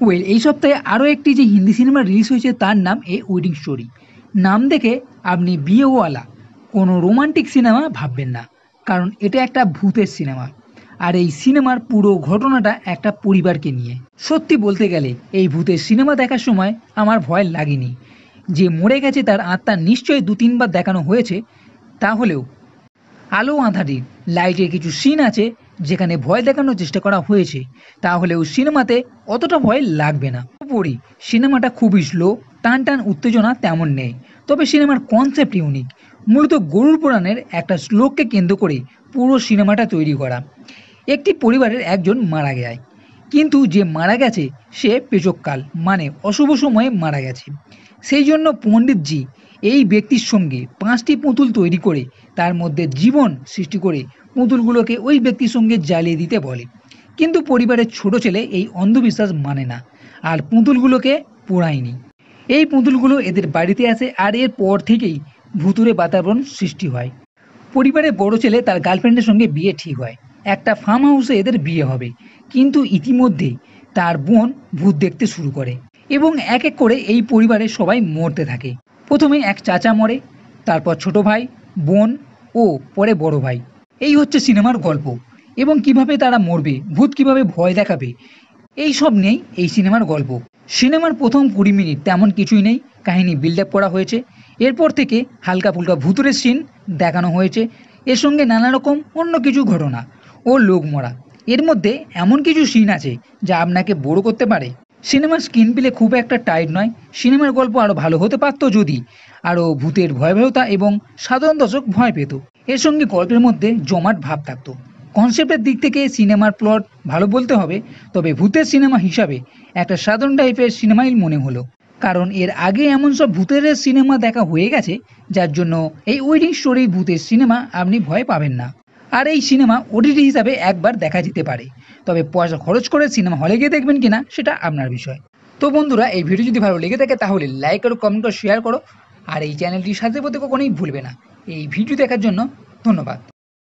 Well এই সপ্তাহে আরও একটি যে হিন্দি সিনেমা রিলিজ হয়েছে তার নাম এ ওয়েডিং স্টোরি। নাম দেখে আপনি বিয়েওয়ালা কোনো রোমান্টিক সিনেমা ভাববেন না, কারণ এটা একটা ভূতের সিনেমা। আর এই সিনেমার পুরো ঘটনাটা একটা পরিবারকে নিয়ে। সত্যি বলতে গেলে এই ভূতের সিনেমা দেখার সময় আমার ভয় লাগেনি। যে মরে গেছে তার আত্মা নিশ্চয়ই 2-3 বার দেখানো হয়েছে, তাহলেও আলো আঁধারির লাইটের কিছু সিন আছে যেখানে ভয় দেখানোর চেষ্টা করা হয়েছে, তাহলেও সিনেমাতে অতটা ভয় লাগবে না। পুরোপুরি সিনেমাটা খুবই স্লো, টান টান উত্তেজনা তেমন নেই, তবে সিনেমার কনসেপ্ট ইউনিক। মূলত গরুড় পুরাণের একটা শ্লোককে কেন্দ্র করে পুরো সিনেমাটা তৈরি করা। একটি পরিবারের একজন মারা যায়, কিন্তু যে মারা গেছে সে পেচককাল মানে অশুভ সময়ে মারা গেছে। সেই জন্য পণ্ডিতজি এই ব্যক্তির সঙ্গে 5টি পুতুল তৈরি করে তার মধ্যে জীবন সৃষ্টি করে পুতুলগুলোকে ওই ব্যক্তির সঙ্গে জ্বালিয়ে দিতে বলে। কিন্তু পরিবারের ছোট ছেলে এই অন্ধবিশ্বাস মানে না, আর পুতুলগুলোকে পোড়ায়নি। এই পুতুলগুলো এদের বাড়িতে আসে, আর এর পর থেকেই ভুতুড়ে বাতাবরণ সৃষ্টি হয়। পরিবারের বড় ছেলে তার গার্লফ্রেন্ডের সঙ্গে বিয়ে ঠিক হয়, একটা ফার্ম হাউসে এদের বিয়ে হবে। কিন্তু ইতিমধ্যেই তার বোন ভূত দেখতে শুরু করে এবং এক এক করে এই পরিবারের সবাই মরতে থাকে। প্রথমে এক চাচা মরে, তারপর ছোট ভাই, বোন ও পরে বড় ভাই। এই হচ্ছে সিনেমার গল্প, এবং কিভাবে তারা মরবে, ভূত কিভাবে ভয় দেখাবে, এই সব নিয়েই এই সিনেমার গল্প। সিনেমার প্রথম 20 মিনিট তেমন কিছুই নেই, কাহিনী বিল্ড আপ করা হয়েছে। এরপর থেকে হালকা ফুলকা ভুতুরের সিন দেখানো হয়েছে, এর সঙ্গে নানা রকম অন্য কিছু ঘটনা ও লোক মরা। এর মধ্যে এমন কিছু সিন আছে যা আপনাকে বোর করতে পারে। সিনেমার স্ক্রিন প্লে খুব একটা টাইট নয়। সিনেমার গল্প আরও ভালো হতে পারত যদি আরও ভূতের ভয়াবহতা এবং সাধারণ দর্শক ভয় পেত। এর সঙ্গে গল্পের মধ্যে জমাট ভাব থাকতো। কনসেপ্টের দিক থেকে সিনেমার প্লট ভালো বলতে হবে, তবে ভূতের সিনেমা হিসাবে একটা সাধারণ টাইপের সিনেমাই মনে হলো। কারণ এর আগে এমন সব ভূতের সিনেমা দেখা হয়ে গেছে, যার জন্য এই ওয়েডিং স্টোরি ভূতের সিনেমা আপনি ভয় পাবেন না। আর এই সিনেমা ওটিটি হিসাবে একবার দেখা যেতে পারে, তবে পয়সা খরচ করে সিনেমা হলে গিয়ে দেখবেন কিনা সেটা আপনার বিষয়। তো বন্ধুরা, এই ভিডিও যদি ভালো লেগে থাকে তাহলে লাইক করো, কমেন্ট করো, শেয়ার করো, আর এই চ্যানেলটির সাথে কখনোই ভুলবে না। এই ভিডিও দেখার জন্য ধন্যবাদ।